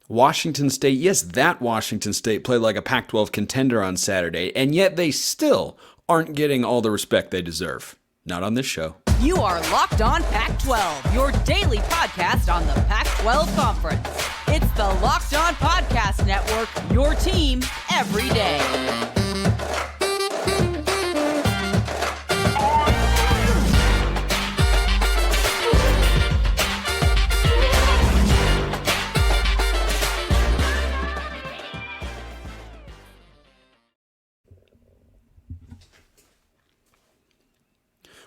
Washington State, yes, that Washington State played like a Pac-12 contender on Saturday, and yet they still aren't getting all the respect they deserve. Not on this show. You are Locked On Pac-12, your daily podcast on the Pac-12 Conference. It's the Locked On Podcast Network, your team every day.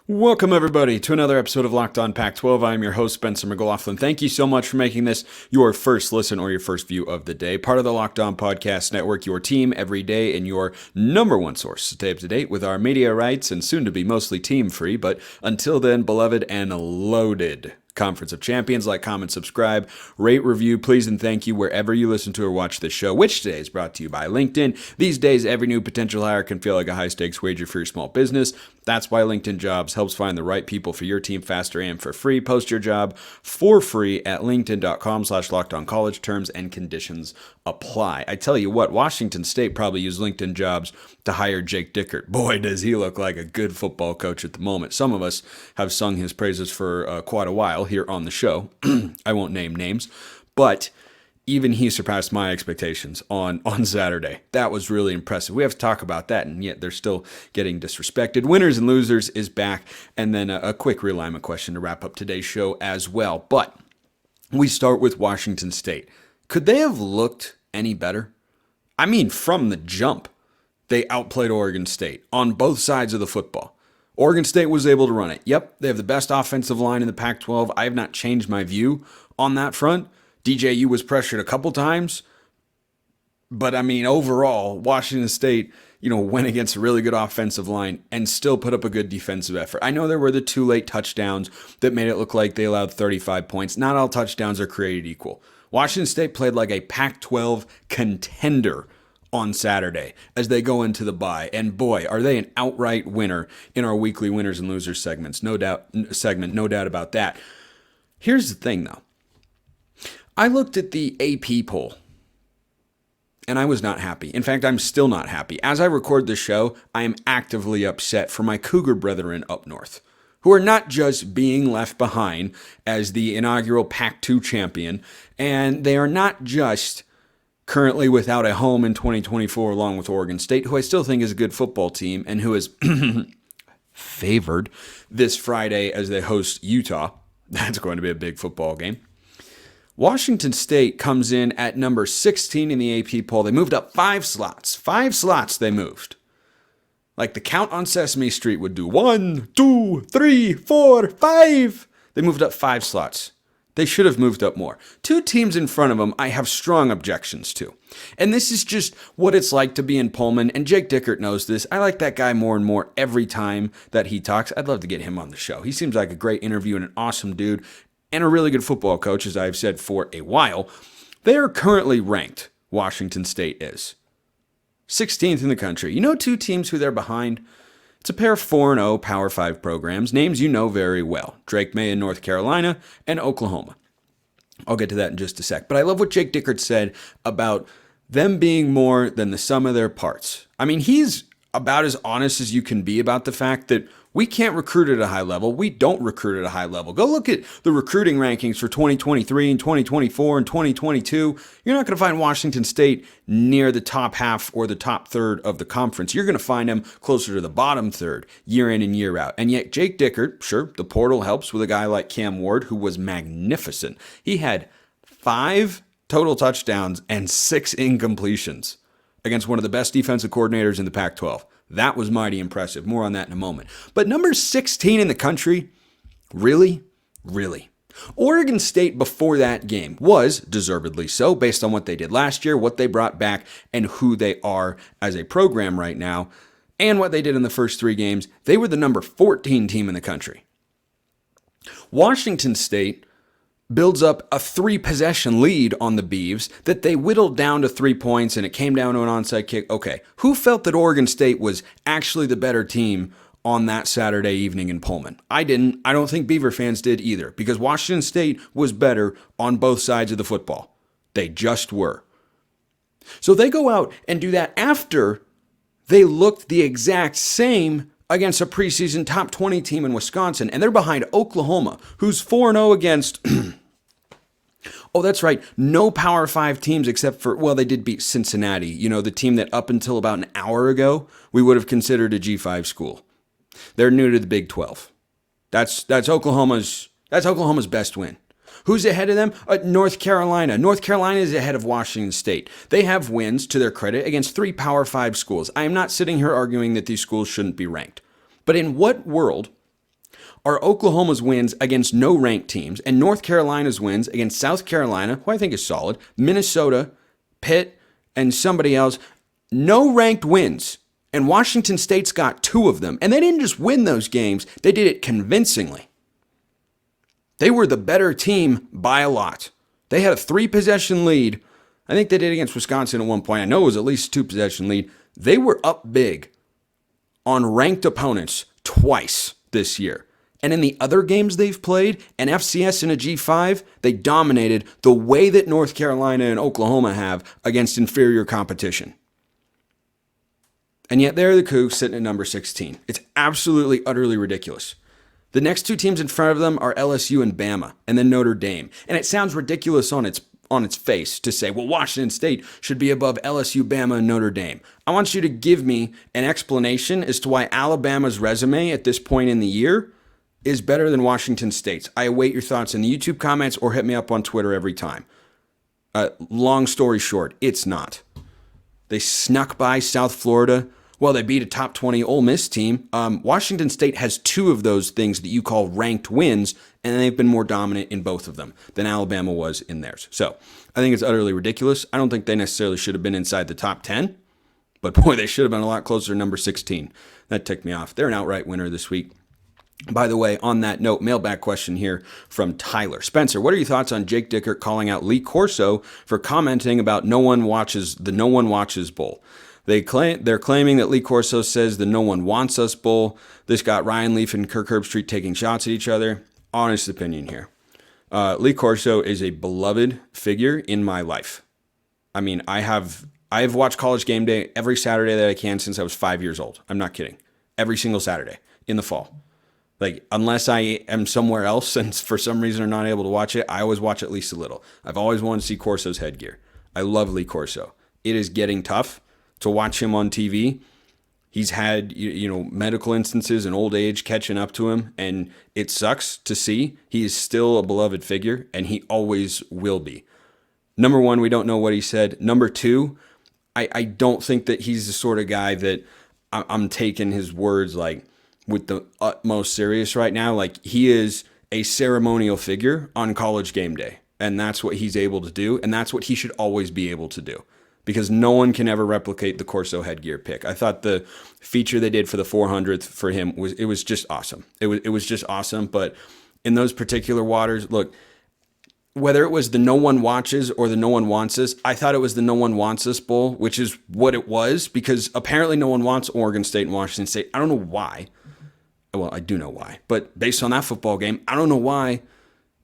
Welcome, everybody, to another episode of Locked On Pac-12. I'm your host, Spencer McLaughlin. Thank you so much for making this your first listen or your first view of the day. Part of the Locked On Podcast Network, your team every day, and your number one source to stay up to date with our media rights and soon to be mostly team-free, but until then, beloved and loaded Conference of Champions. Like, comment, subscribe, rate, review, please, and thank you wherever you listen to or watch this show, which today is brought to you by LinkedIn. These days, every new potential hire can feel like a high-stakes wager for your small business. That's why LinkedIn Jobs helps find the right people for your team faster and for free. Post your job for free at linkedin.com/lockedoncollege. Terms and conditions apply. I tell you what, Washington State probably used LinkedIn Jobs to hire Jake Dickert. Boy, does he look like a good football coach at the moment. Some of us have sung his praises for quite a while here on the show. I won't name names, but even he surpassed my expectations on Saturday. That was really impressive. We have to talk about that, and yet they're still getting disrespected. Winners and losers is back, and then a quick realignment question to wrap up today's show as well. But we start with Washington State. Could they have looked any better? I mean, from the jump, they outplayed Oregon State on both sides of the football. Oregon State was able to run it. Yep, they have the best offensive line in the Pac-12. I have not changed my view on that front. DJU was pressured a couple times, but I mean, overall, Washington State, went against a really good offensive line and still put up a good defensive effort. I know there were the two late touchdowns that made it look like they allowed 35 points. Not all touchdowns are created equal. Washington State played like a Pac-12 contender on Saturday as they go into the bye. And boy, are they an outright winner in our weekly winners and losers segments. No doubt about that. Here's the thing though. I looked at the AP poll and I was not happy. In fact, I'm still not happy. As I record this show, I am actively upset for my Cougar brethren up north, who are not just being left behind as the inaugural Pac-2 champion, and they are not just currently without a home in 2024 along with Oregon State, who I still think is a good football team and who is favored this Friday as they host Utah. That's going to be a big football game. Washington State comes in at number 16 in the AP poll. They moved up 5 slots. 5 slots they moved. Like the count on Sesame Street would do. 1, 2, 3, 4, 5. They moved up 5 slots. They should have moved up more. 2 teams in front of them I have strong objections to. And this is just what it's like to be in Pullman, and Jake Dickert knows this. I like that guy more and more every time that he talks. I'd love to get him on the show. He seems like a great interview and an awesome dude and a really good football coach, as I've said for a while. They are currently ranked, Washington State is 16th in the country. 2 teams who they're behind? It's a pair of 4-0 Power 5 programs, names you know very well, Drake May in North Carolina and Oklahoma. I'll get to that in just a sec. But I love what Jake Dickert said about them being more than the sum of their parts. I mean, he's about as honest as you can be about the fact that we can't recruit at a high level. We don't recruit at a high level. Go look at the recruiting rankings for 2023 and 2024 and 2022. You're not going to find Washington State near the top half or the top third of the conference. You're going to find them closer to the bottom third year in and year out. And yet Jake Dickert, sure, the portal helps with a guy like Cam Ward, who was magnificent. He had 5 total touchdowns and 6 incompletions against one of the best defensive coordinators in the Pac-12. That was mighty impressive. More on that in a moment. But number 16 in the country, really? Oregon State before that game was deservedly so based on what they did last year, what they brought back, and who they are as a program right now, and what they did in the first 3 games. They were the number 14 team in the country. Washington State builds up a 3-possession lead on the Beavs that they whittled down to 3 points, and it came down to an onside kick. Okay, who felt that Oregon State was actually the better team on that Saturday evening in Pullman? I didn't. I don't think Beaver fans did either, because Washington State was better on both sides of the football. They just were. So they go out and do that after they looked the exact same against a preseason top 20 team in Wisconsin, and they're behind Oklahoma, who's 4-0 against, oh, that's right, no Power 5 teams except for, well, they did beat Cincinnati, the team that up until about an hour ago, we would have considered a G5 school. They're new to the Big 12. That's Oklahoma's best win. Who's ahead of them? North Carolina. North Carolina is ahead of Washington State. They have wins, to their credit, against 3 Power 5 schools. I am not sitting here arguing that these schools shouldn't be ranked. But in what world are Oklahoma's wins against no ranked teams and North Carolina's wins against South Carolina, who I think is solid, Minnesota, Pitt, and somebody else, no ranked wins? And Washington State's got 2 of them. And they didn't just win those games, they did it convincingly. They were the better team by a lot. They had a 3-possession lead. I think they did against Wisconsin at one point. I know it was at least a 2-possession lead. They were up big on ranked opponents twice this year. And in the other games they've played, an FCS and a G5, they dominated the way that North Carolina and Oklahoma have against inferior competition. And yet they're the Cougs sitting at number 16. It's absolutely, utterly ridiculous. The next 2 teams in front of them are LSU and Bama, and then Notre Dame. And it sounds ridiculous on its face to say, well, Washington State should be above LSU, Bama, and Notre Dame. I want you to give me an explanation as to why Alabama's resume at this point in the year is better than Washington State's. I await your thoughts in the YouTube comments or hit me up on Twitter every time. Long story short, it's not. They snuck by South Florida. Well, they beat a top 20 Ole Miss team. Washington State has 2 of those things that you call ranked wins, and they've been more dominant in both of them than Alabama was in theirs. So I think it's utterly ridiculous. I don't think they necessarily should have been inside the top 10, but boy, they should have been a lot closer to number 16. That ticked me off. They're an outright winner this week. By the way, on that note, mailbag question here from Tyler. Spencer, what are your thoughts on Jake Dickert calling out Lee Corso for commenting about the No One Watches Bowl? They're claiming that Lee Corso says the No One Wants Us Bowl. This got Ryan Leaf and Kirk Herbstreit taking shots at each other. Honest opinion here. Lee Corso is a beloved figure in my life. I mean, I have watched College Game Day every Saturday that I can since I was 5 years old. I'm not kidding. Every single Saturday in the fall. Like, unless I am somewhere else and for some reason are not able to watch it, I always watch at least a little. I've always wanted to see Corso's headgear. I love Lee Corso. It is getting tough to watch him on TV. He's had, medical instances and old age catching up to him, and it sucks to see. He is still a beloved figure, and he always will be. Number 1, we don't know what he said. Number 2, I don't think that he's the sort of guy that I'm taking his words like with the utmost serious right now. Like, he is a ceremonial figure on College Game Day, and that's what he's able to do, and that's what he should always be able to do. Because no one can ever replicate the Corso headgear pick. I thought the feature they did for the 400th for him was just awesome. It was just awesome. But in those particular waters, look, whether it was the No One Watches or the No One Wants Us, I thought it was the No One Wants Us Bowl, which is what it was, because apparently no one wants Oregon State and Washington State. I don't know why. Well, I do know why. But based on that football game, I don't know why.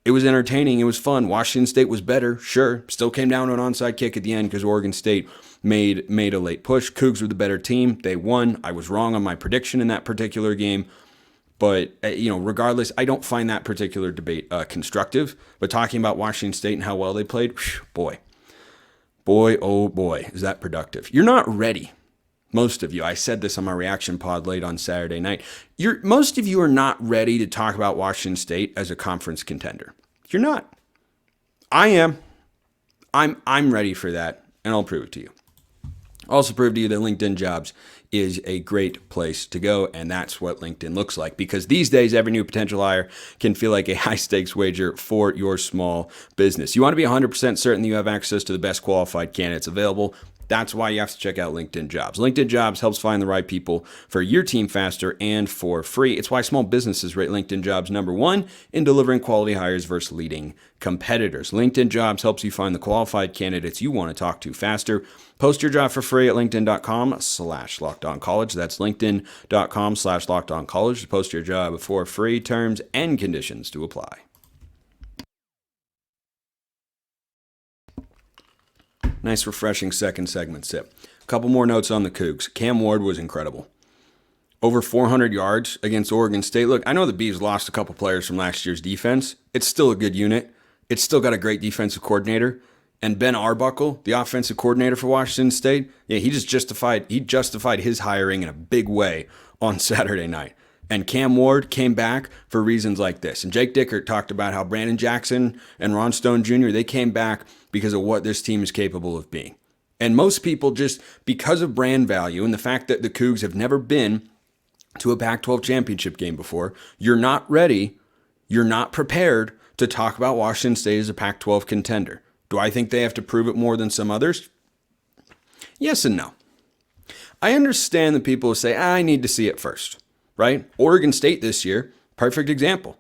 It was entertaining. It was fun. Washington State was better. Sure. Still came down to an onside kick at the end because Oregon State made a late push. Cougs were the better team. They won. I was wrong on my prediction in that particular game. But, regardless, I don't find that particular debate constructive. But talking about Washington State and how well they played, boy, oh boy, is that productive. You're not ready. Most of you, I said this on my reaction pod late on Saturday night. Most of you are not ready to talk about Washington State as a conference contender. You're not. I am. I'm ready for that, and I'll prove it to you. Also prove to you that LinkedIn Jobs is a great place to go, and that's what LinkedIn looks like, because these days every new potential hire can feel like a high-stakes wager for your small business. You want to be 100% certain that you have access to the best qualified candidates available. That's why you have to check out LinkedIn Jobs. LinkedIn Jobs helps find the right people for your team faster and for free. It's why small businesses rate LinkedIn Jobs number 1 in delivering quality hires versus leading competitors. LinkedIn Jobs helps you find the qualified candidates you want to talk to faster. Post your job for free at linkedin.com/lockedoncollege. That's linkedin.com/lockedoncollege to post your job for free. Terms and conditions to apply. Nice, refreshing second segment sip. A couple more notes on the Cougs. Cam Ward was incredible. Over 400 yards against Oregon State. Look, I know the Beavs lost a couple players from last year's defense. It's still a good unit. It's still got a great defensive coordinator. And Ben Arbuckle, the offensive coordinator for Washington State, he justified his hiring in a big way on Saturday night. And Cam Ward came back for reasons like this. And Jake Dickert talked about how Brandon Jackson and Ron Stone Jr., they came back because of what this team is capable of being. And most people, just because of brand value and the fact that the Cougs have never been to a Pac-12 championship game before, you're not ready, you're not prepared to talk about Washington State as a Pac-12 contender. Do I think they have to prove it more than some others? Yes and no. I understand that people say, I need to see it first, right? Oregon State this year, perfect example.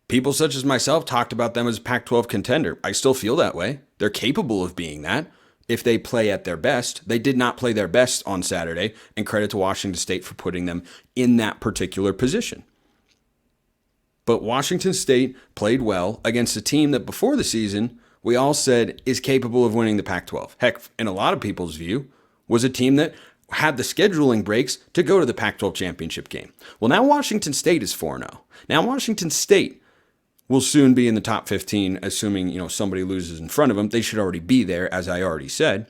People such as myself talked about them as a Pac-12 contender. I still feel that way. They're capable of being that if they play at their best. They did not play their best on Saturday, and credit to Washington State for putting them in that particular position. But Washington State played well against a team that before the season, we all said is capable of winning the Pac-12. Heck, in a lot of people's view, was a team that had the scheduling breaks to go to the Pac-12 championship game. Well, now Washington State is 4-0. Now Washington State will soon be in the top 15, assuming somebody loses in front of them. They should already be there, as I already said.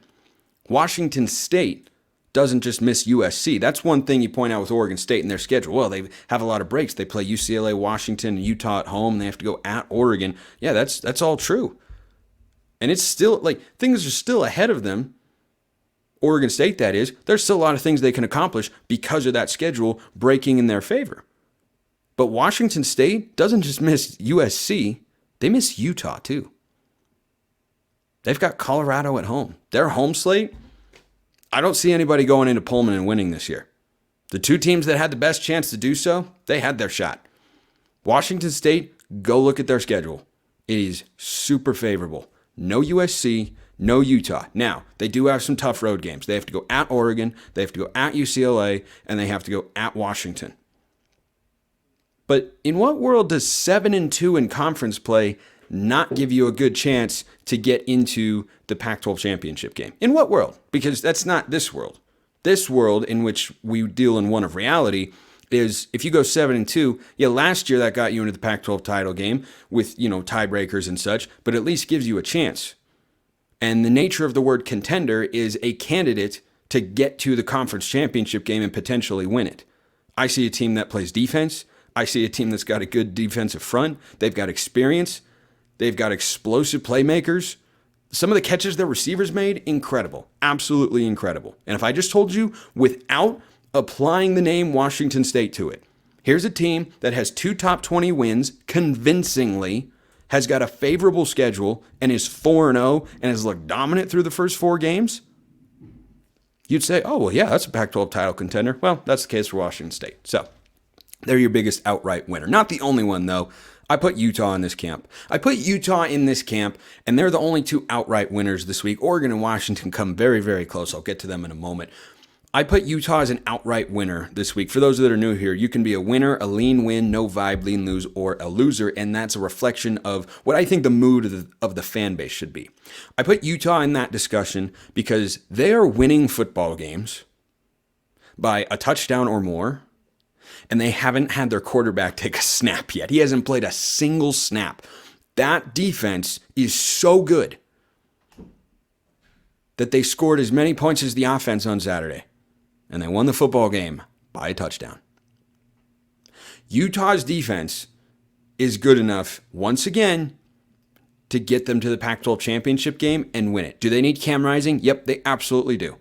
Washington State doesn't just miss USC. That's one thing you point out with Oregon State in their schedule. Well, they have a lot of breaks. They play UCLA, Washington, and Utah at home. And they have to go at Oregon. Yeah, that's all true. And it's still, things are still ahead of them. Oregon State, that is. There's still a lot of things they can accomplish because of that schedule breaking in their favor. But Washington State doesn't just miss USC. They miss Utah, too. They've got Colorado at home. Their home slate, I don't see anybody going into Pullman and winning this year. The two teams that had the best chance to do so, they had their shot. Washington State, go look at their schedule. It is super favorable. No USC, no Utah. Now, they do have some tough road games. They have to go at Oregon, they have to go at UCLA, and they have to go at Washington. But in what world does 7-2 in conference play not give you a good chance to get into the Pac-12 championship game? In what world? Because that's not this world. This world in which we deal in one of reality is if you go 7-2, last year that got you into the Pac-12 title game with, tiebreakers and such, but at least gives you a chance. And the nature of the word contender is a candidate to get to the conference championship game and potentially win it. I see a team that plays defense. I see a team that's got a good defensive front. They've got experience. They've got explosive playmakers. Some of the catches their receivers made, incredible. Absolutely incredible. And if I just told you without applying the name Washington State to it, here's a team that has 2 top 20 wins convincingly, has got a favorable schedule, and is 4-0 and has looked dominant through the first 4 games, you'd say, oh, well, yeah, that's a Pac-12 title contender. Well, that's the case for Washington State. So they're your biggest outright winner. Not the only one, though. I put Utah in this camp. And they're the only 2 outright winners this week. Oregon and Washington come very, very close. I'll get to them in a moment. I put Utah as an outright winner this week. For those that are new here, you can be a winner, a lean win, no vibe, lean lose, or a loser, and that's a reflection of what I think the mood of the fan base should be. I put Utah in that discussion because they are winning football games by a touchdown or more, and they haven't had their quarterback take a snap yet. He hasn't played a single snap. That defense is so good that they scored as many points as the offense on Saturday, and they won the football game by a touchdown. Utah's defense is good enough, once again, to get them to the Pac-12 championship game and win it. Do they need Cam Rising? Yep, they absolutely do.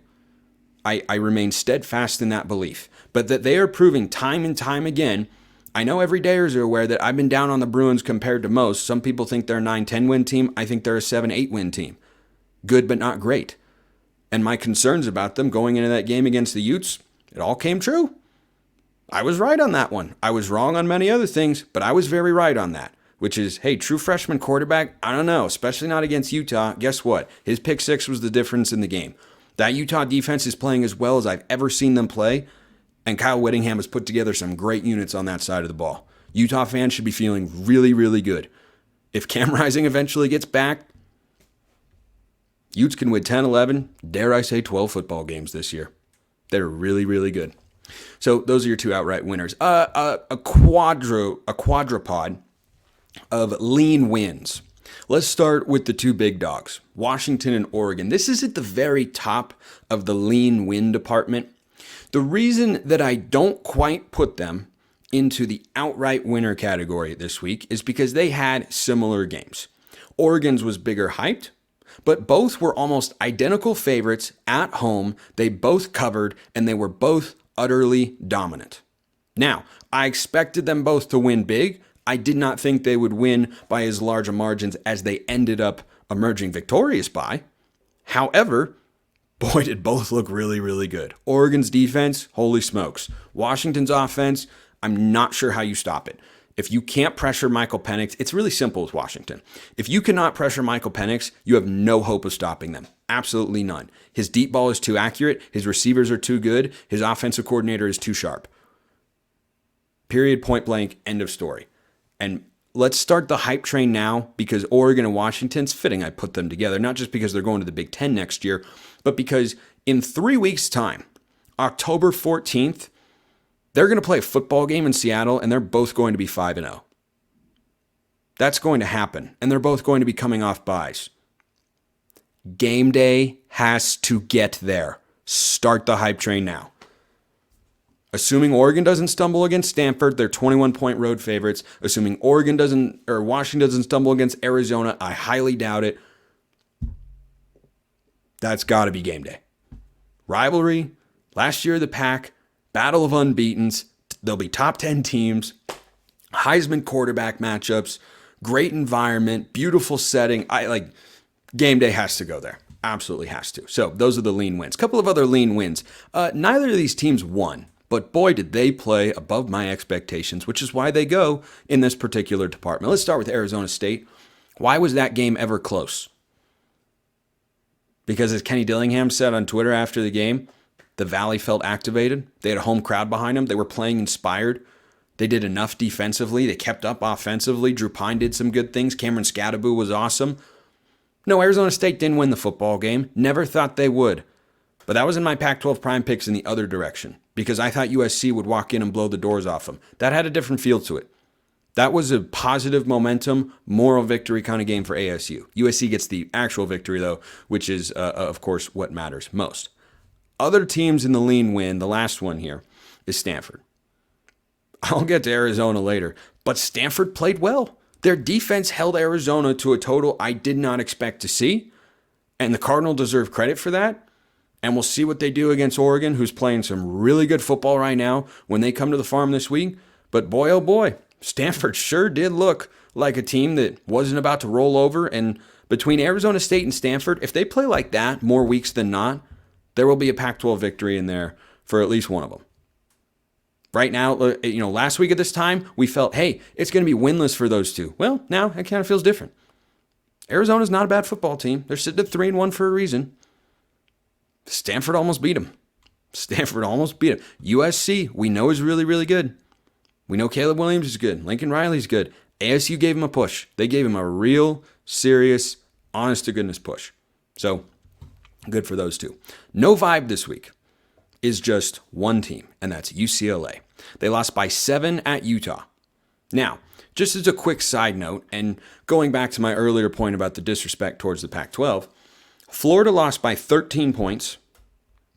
I remain steadfast in that belief. But that they are proving time and time again, I know everydayers are aware that I've been down on the Bruins compared to most. Some people think they're a 9-10 win team. I think they're a 7-8 win team. Good, but not great. And my concerns about them going into that game against the Utes, it all came true. I was right on that one. I was wrong on many other things, but I was very right on that, which is, hey, true freshman quarterback, I don't know, especially not against Utah. Guess what? His pick 6 was the difference in the game. That Utah defense is playing as well as I've ever seen them play, and Kyle Whittingham has put together some great units on that side of the ball. Utah fans should be feeling really, really good. If Cam Rising eventually gets back, Utes can win 10, 11, dare I say 12 football games this year. They're really, really good. So those are your two outright winners. A quadrupod of lean wins. Let's start with the two big dogs, Washington and Oregon. This is at the very top of the lean win department. The reason that I don't quite put them into the outright winner category this week is because they had similar games. Oregon's was bigger hyped, but both were almost identical favorites at home. They both covered, and they were both utterly dominant. Now, I expected them both to win big. I did not think they would win by as large a margins as they ended up emerging victorious by. However, boy, did both look really, really good. Oregon's defense, holy smokes. Washington's offense, I'm not sure how you stop it. If you can't pressure Michael Penix, it's really simple with Washington. If you cannot pressure Michael Penix, you have no hope of stopping them. Absolutely none. His deep ball is too accurate. His receivers are too good. His offensive coordinator is too sharp. Period, point blank, end of story. And let's start the hype train now, because Oregon and Washington's fitting I put them together, not just because they're going to the Big Ten next year, but because in 3 weeks' time, October 14th, they're going to play a football game in Seattle, and they're both going to be 5-0. That's going to happen, and they're both going to be coming off byes. Game day has to get there. Start the hype train now. Assuming Oregon doesn't stumble against Stanford, they're 21-point road favorites. Assuming Washington doesn't stumble against Arizona, I highly doubt it. That's got to be game day. Rivalry, last year the Pac, battle of unbeatens. There'll be top 10 teams, Heisman quarterback matchups, great environment, beautiful setting. Game day has to go there. Absolutely has to. So those are the lean wins. A couple of other lean wins. Neither of these teams won, but boy, did they play above my expectations, which is why they go in this particular department. Let's start with Arizona State. Why was that game ever close? Because as Kenny Dillingham said on Twitter after the game, the Valley felt activated. They had a home crowd behind them. They were playing inspired. They did enough defensively. They kept up offensively. Drew Pine did some good things. Cameron Scadaboo was awesome. No, Arizona State didn't win the football game. Never thought they would. But that was in my Pac-12 prime picks in the other direction, because I thought USC would walk in and blow the doors off them. That had a different feel to it. That was a positive momentum, moral victory kind of game for ASU. USC gets the actual victory, though, which is, of course, what matters most. Other teams in the lean win, the last one here, is Stanford. I'll get to Arizona later, but Stanford played well. Their defense held Arizona to a total I did not expect to see, and the Cardinals deserve credit for that. And we'll see what they do against Oregon, who's playing some really good football right now when they come to the Farm this week. But boy, oh boy, Stanford sure did look like a team that wasn't about to roll over. And between Arizona State and Stanford, if they play like that more weeks than not, there will be a Pac-12 victory in there for at least one of them. Right now, last week at this time, we felt, hey, it's going to be winless for those two. Well, now it kind of feels different. Arizona's not a bad football team. They're sitting at 3-1 for a reason. Stanford almost beat them. USC, we know, is really, really good. We know Caleb Williams is good. Lincoln Riley's good. ASU gave him a push. They gave him a real, serious, honest-to-goodness push. So, good for those two. No vibe this week is just one team, and that's UCLA. They lost by 7 at Utah. Now, just as a quick side note, and going back to my earlier point about the disrespect towards the Pac-12, Florida lost by 13 points,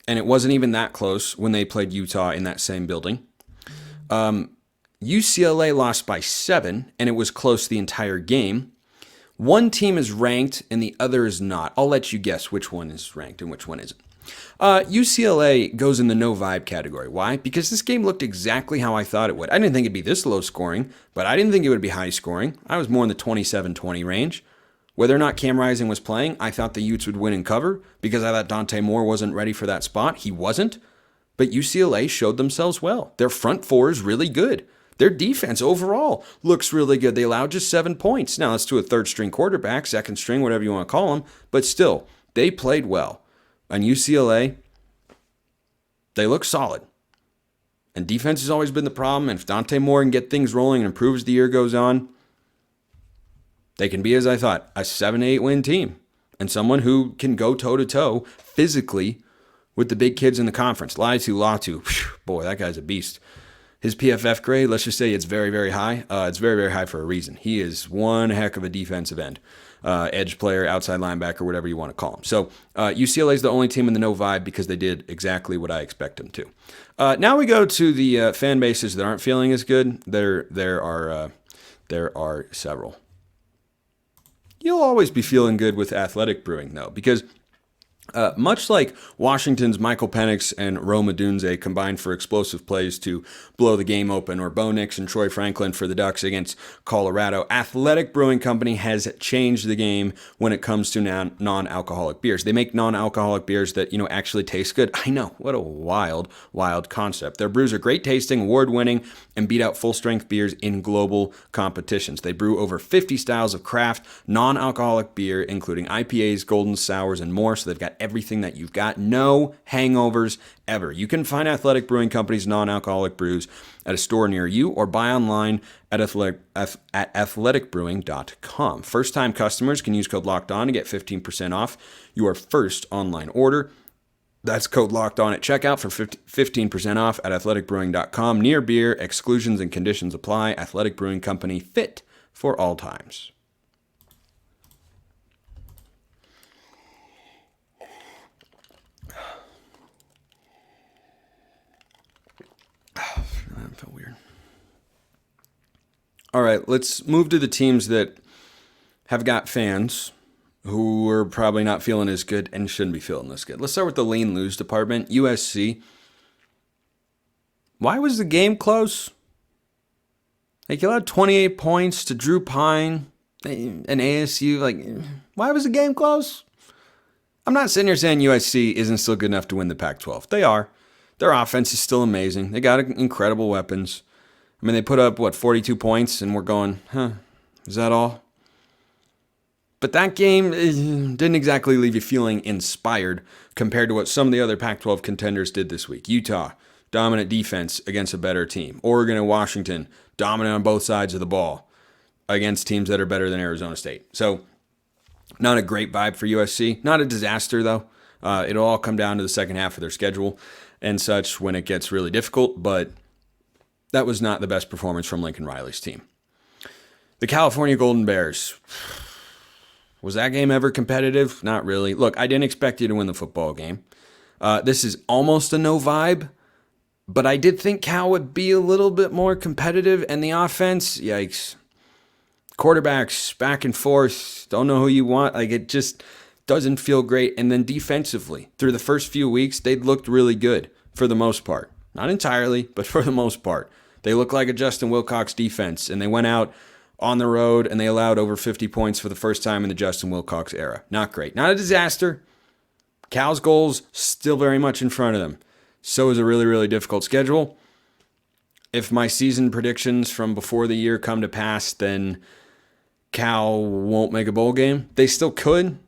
and it wasn't even that close when they played Utah in that same building. UCLA lost by 7, and it was close the entire game. One team is ranked, and the other is not. I'll let you guess which one is ranked and which one isn't. UCLA goes in the no vibe category. Why? Because this game looked exactly how I thought it would. I didn't think it'd be this low scoring, but I didn't think it would be high scoring. I was more in the 27-20 range. Whether or not Cam Rising was playing, I thought the Utes would win and cover because I thought Dante Moore wasn't ready for that spot. He wasn't. But UCLA showed themselves well. Their front four is really good. Their defense overall looks really good. They allowed just 7 points. Now, that's to a third-string quarterback, second string, whatever you want to call him. But still, they played well. And UCLA, they look solid. And defense has always been the problem. And if Dante Moore can get things rolling and improve as the year goes on, they can be, as I thought, a 7-8 win team. and someone who can go toe-to-toe physically with the big kids in the conference. Latu, boy, that guy's a beast. His PFF grade, let's just say it's very, very high. It's very, very high for a reason. He is one heck of a defensive end, edge player, outside linebacker, whatever you want to call him. So UCLA is the only team in the no vibe because they did exactly what I expect them to. Now we go to the fan bases that aren't feeling as good. There are several. You'll always be feeling good with Athletic Brewing, though, because much like Washington's Michael Penix and Rome Odunze combined for explosive plays to blow the game open, or Bo Nix and Troy Franklin for the Ducks against Colorado, Athletic Brewing Company has changed the game when it comes to non-alcoholic beers. They make non-alcoholic beers that, actually taste good. I know, what a wild, wild concept. Their brews are great tasting, award-winning, and beat out full-strength beers in global competitions. They brew over 50 styles of craft, non-alcoholic beer, including IPAs, golden sours, and more, so they've got everything that you've got. No hangovers ever. You can find Athletic Brewing Company's non-alcoholic brews at a store near you or buy online at athleticbrewing.com. First-time customers can use code LOCKEDON to get 15% off your first online order. That's code LOCKEDON at checkout for 15% off at athleticbrewing.com. Near beer, exclusions and conditions apply. Athletic Brewing Company, fit for all times. That felt weird. All right, let's move to the teams that have got fans who are probably not feeling as good and shouldn't be feeling this good. Let's start with the lean-lose department. USC. Why was the game close? You allowed 28 points to Drew Pine and ASU. Why was the game close? I'm not sitting here saying USC isn't still good enough to win the Pac-12. They are. Their offense is still amazing. They got incredible weapons. I mean, they put up, 42 points, and we're going, is that all? But that game didn't exactly leave you feeling inspired compared to what some of the other Pac-12 contenders did this week. Utah, dominant defense against a better team. Oregon and Washington, dominant on both sides of the ball against teams that are better than Arizona State. So, not a great vibe for USC. Not a disaster, though. It'll all come down to the second half of their schedule and such when it gets really difficult, but that was not the best performance from Lincoln Riley's team. The California Golden Bears. Was that game ever competitive? Not really. Look, I didn't expect you to win the football game. This is almost a no vibe, but I did think Cal would be a little bit more competitive, and the offense, yikes. Quarterbacks, back and forth, don't know who you want. It just doesn't feel great. And then defensively, through the first few weeks, they'd looked really good for the most part. Not entirely, but for the most part. They look like a Justin Wilcox defense, and they went out on the road, and they allowed over 50 points for the first time in the Justin Wilcox era. Not great. Not a disaster. Cal's goals still very much in front of them. So is a really, really difficult schedule. If my season predictions from before the year come to pass, then Cal won't make a bowl game. They still could.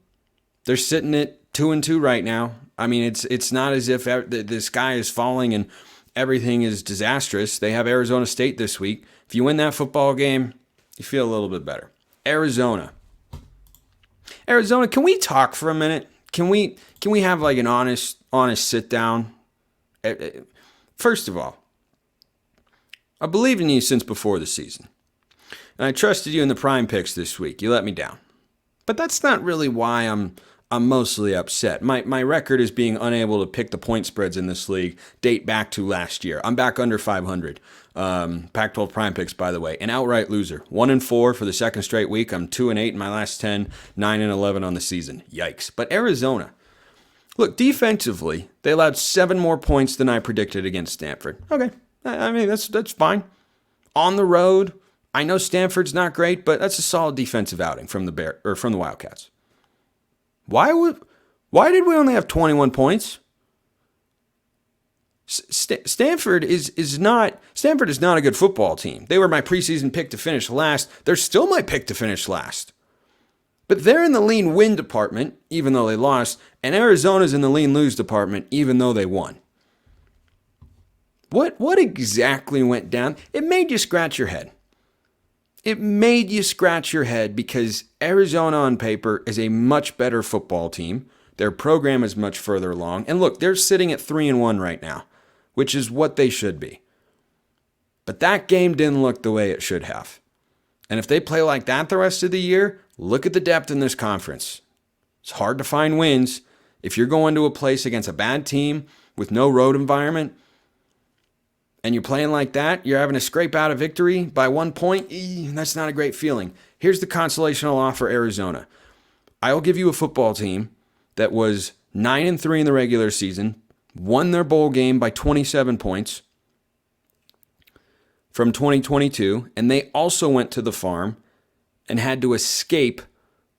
They're sitting at 2-2 right now. I mean, it's not as if the sky is falling and everything is disastrous. They have Arizona State this week. If you win that football game, you feel a little bit better. Arizona, can we talk for a minute? Can we have an honest sit down? First of all, I believed in you since before the season. And I trusted you in the prime picks this week. You let me down. But that's not really why I'm mostly upset. My record is being unable to pick the point spreads in this league date back to last year. I'm back under 500. Pac-12 prime picks, by the way. An outright loser. 1-4 for the second straight week. I'm 2-8 in my last 10, 9-11 on the season. Yikes. But Arizona. Look, defensively, they allowed 7 more points than I predicted against Stanford. Okay. I mean, that's fine. On the road, I know Stanford's not great, but that's a solid defensive outing from the Wildcats. Why did we only have 21 points? Stanford is not a good football team. They were my preseason pick to finish last. They're still my pick to finish last. But they're in the lean win department, even though they lost, and Arizona's in the lean lose department, even though they won. What exactly went down? It made you scratch your head. it made you scratch your head because Arizona on paper is a much better football team. Their program is much further along. And look, they're sitting at 3-1 right now, which is what they should be. But that game didn't look the way it should have. And if they play like that the rest of the year, look at the depth in this conference. It's hard to find wins. If you're going to a place against a bad team with no road environment, and you're playing like that, you're having to scrape out a victory by 1 point, that's not a great feeling. Here's the consolation I'll offer Arizona. I'll give you a football team that was 9-3 in the regular season, won their bowl game by 27 points from 2022, and they also went to the farm and had to escape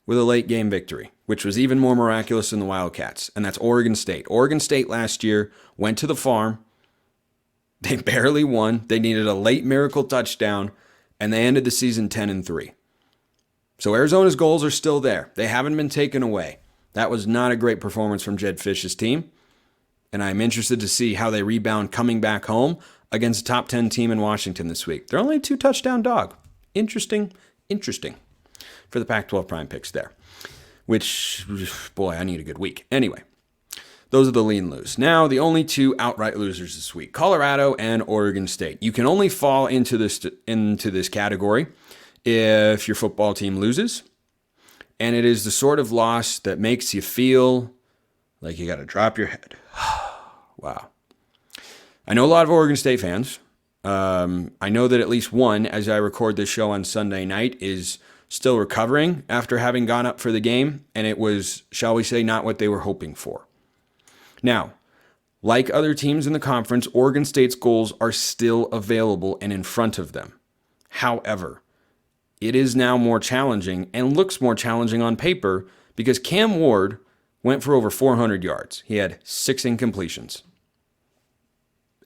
with a late game victory, which was even more miraculous than the Wildcats, and that's Oregon State. Oregon State last year went to the farm. They barely won. They needed a late miracle touchdown, and they ended the season 10-3. So Arizona's goals are still there. They haven't been taken away. That was not a great performance from Jed Fish's team, and I'm interested to see how they rebound coming back home against a top 10 team in Washington this week. They're only a 2-touchdown dog. Interesting for the Pac-12 prime picks there, which, boy, I need a good week. Anyway, those are the lean lose. Now, the only two outright losers this week, Colorado and Oregon State. You can only fall into this category if your football team loses, and it is the sort of loss that makes you feel like you got to drop your head. Wow. I know a lot of Oregon State fans. I know that at least one, as I record this show on Sunday night, is still recovering after having gone up for the game, and it was, shall we say, not what they were hoping for. Now, like other teams in the conference, Oregon State's goals are still available and in front of them. However, it is now more challenging and looks more challenging on paper because Cam Ward went for over 400 yards. He had 6 incompletions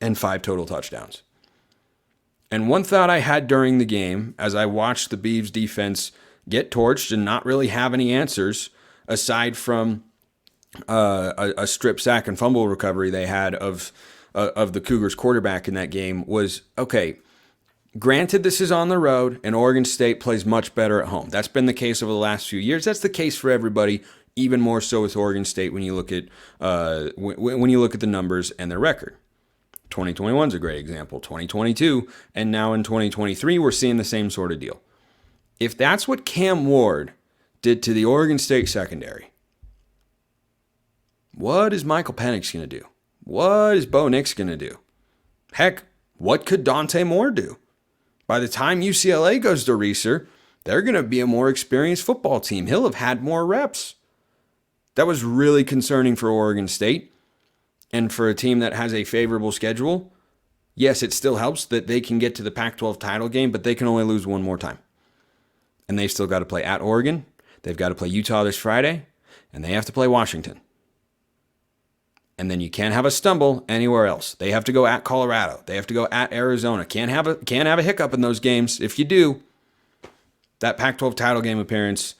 and 5 total touchdowns. And one thought I had during the game, as I watched the Beavs defense get torched and not really have any answers, aside from a strip sack and fumble recovery they had of the Cougars quarterback in that game, was, okay, granted this is on the road and Oregon State plays much better at home. That's been the case over the last few years. That's the case for everybody, even more so with Oregon State when you look at when you look at the numbers and their record. 2021 is a great example. 2022, and now in 2023, we're seeing the same sort of deal. If that's what Cam Ward did to the Oregon State secondary, what is Michael Penix going to do? What is Bo Nix going to do? Heck, what could Dante Moore do? By the time UCLA goes to Reeser, they're going to be a more experienced football team. He'll have had more reps. That was really concerning for Oregon State. And for a team that has a favorable schedule, yes, it still helps that they can get to the Pac-12 title game, but they can only lose one more time. And they've still got to play at Oregon. They've got to play Utah this Friday, and they have to play Washington. And then you can't have a stumble anywhere else. They have to go at Colorado. They have to go at Arizona. Can't have a hiccup in those games. If you do, that Pac-12 title game appearance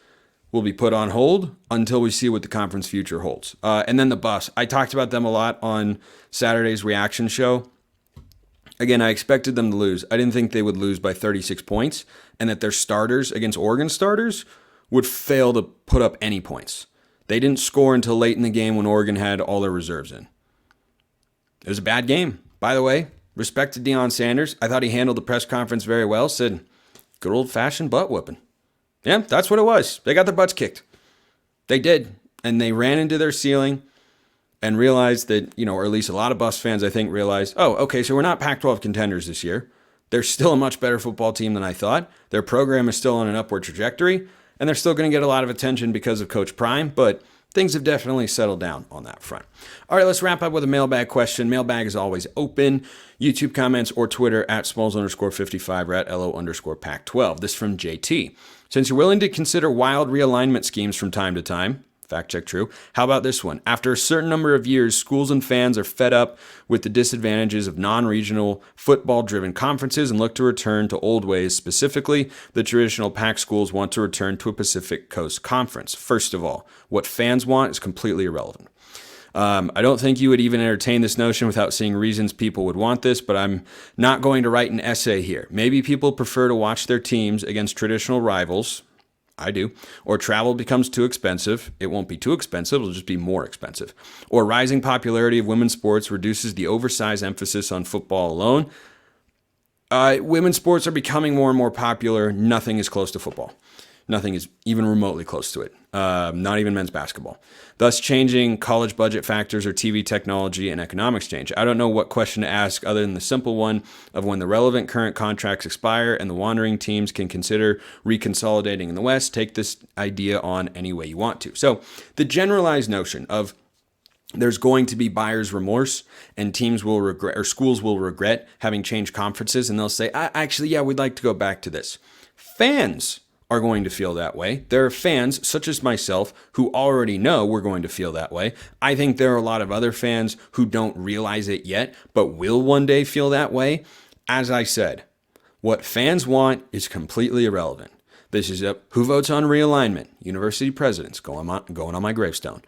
will be put on hold until we see what the conference future holds. And then the Buffs. I talked about them a lot on Saturday's reaction show. Again, I expected them to lose. I didn't think they would lose by 36 points and that their starters against Oregon starters would fail to put up any points. They didn't score until late in the game when Oregon had all their reserves in. It was a bad game. By the way, respect to Deion Sanders. I thought he handled the press conference very well. Said, good old-fashioned butt whooping. Yeah, that's what it was. They got their butts kicked. They did. And they ran into their ceiling and realized that, or at least a lot of Buffs fans, I think, realized, oh, okay, so we're not Pac-12 contenders this year. They're still a much better football team than I thought. Their program is still on an upward trajectory, and they're still going to get a lot of attention because of Coach Prime, but things have definitely settled down on that front. All right, let's wrap up with a mailbag question. Mailbag is always open. YouTube comments or Twitter at Smalls_55 or at LO_Pac12. This from JT. Since you're willing to consider wild realignment schemes from time to time, fact check true, how about this one? After a certain number of years, schools and fans are fed up with the disadvantages of non-regional football-driven conferences and look to return to old ways. Specifically, the traditional Pac schools want to return to a Pacific Coast Conference. First of all, what fans want is completely irrelevant. I don't think you would even entertain this notion without seeing reasons people would want this, but I'm not going to write an essay here. Maybe people prefer to watch their teams against traditional rivals. I do. Or travel becomes too expensive. It won't be too expensive. It'll just be more expensive. Or rising popularity of women's sports reduces the oversized emphasis on football alone. Women's sports are becoming more and more popular. Nothing is close to football. Nothing is even remotely close to it. Not even men's basketball. Thus changing college budget factors or TV technology and economics change. I don't know what question to ask other than the simple one of when the relevant current contracts expire and the wandering teams can consider reconsolidating in the West. Take this idea on any way you want to. So the generalized notion of there's going to be buyer's remorse and teams will regret, or schools will regret having changed conferences, and they'll say, we'd like to go back to this. Fans are going to feel that way. There are fans, such as myself, who already know we're going to feel that way. I think there are a lot of other fans who don't realize it yet, but will one day feel that way. As I said, what fans want is completely irrelevant. This is who votes on realignment? University presidents, going on my gravestone.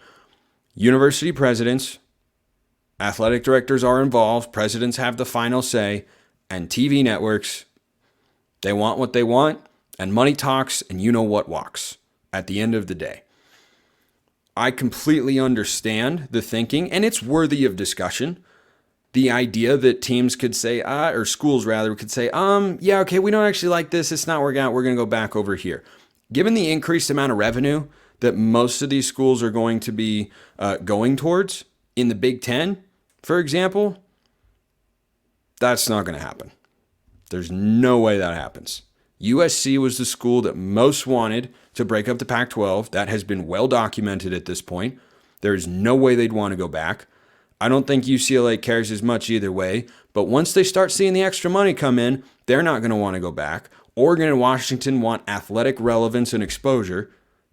University presidents, athletic directors are involved, presidents have the final say, and TV networks, they want what they want. And money talks, and you know what walks at the end of the day. I completely understand the thinking, and it's worthy of discussion. The idea that teams could say, or schools rather, could say, we don't actually like this. It's not working out. We're going to go back over here. Given the increased amount of revenue that most of these schools are going to be going towards in the Big Ten, for example, that's not going to happen. There's no way that happens. USC was the school that most wanted to break up the Pac-12. That has been well documented at this point. There's no way they'd want to go back. I don't think UCLA cares as much either way, but once they start seeing the extra money come in, they're not going to want to go back. Oregon and Washington want athletic relevance and exposure,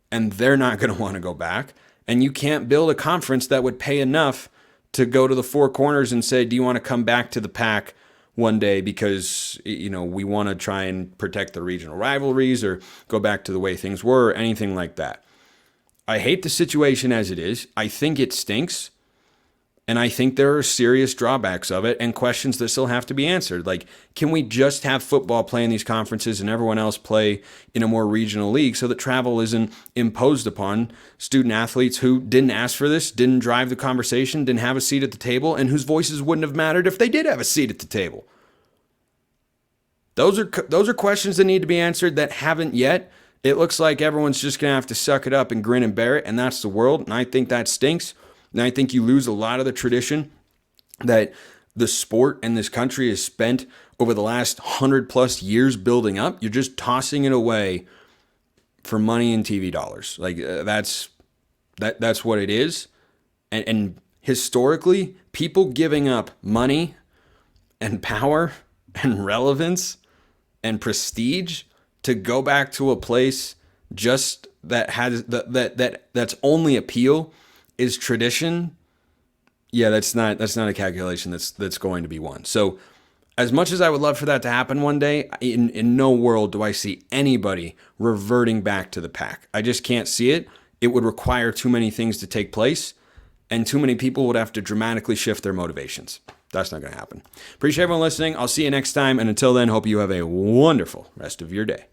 and they're not going to want to go back. And you can't build a conference that would pay enough to go to the Four Corners and say, do you want to come back to the Pac one day because, we want to try and protect the regional rivalries or go back to the way things were or anything like that. I hate the situation as it is. I think it stinks. And I think there are serious drawbacks of it and questions that still have to be answered. Like, can we just have football play in these conferences and everyone else play in a more regional league so that travel isn't imposed upon student athletes who didn't ask for this, didn't drive the conversation, didn't have a seat at the table, and whose voices wouldn't have mattered if they did have a seat at the table? Those are questions that need to be answered that haven't yet. It looks like everyone's just going to have to suck it up and grin and bear it, and that's the world, and I think that stinks. And I think you lose a lot of the tradition that the sport and this country has spent over the last 100+ years building up. You're just tossing it away for money and TV dollars. Like that's what it is. And historically, people giving up money and power and relevance and prestige to go back to a place just that has that's only appeal is tradition. Yeah, that's not a calculation that's going to be won. So as much as I would love for that to happen one day, in no world do I see anybody reverting back to the Pac. I just can't see it. It would require too many things to take place, and too many people would have to dramatically shift their motivations. That's not going to happen. Appreciate everyone listening. I'll see you next time, and until then, hope you have a wonderful rest of your day.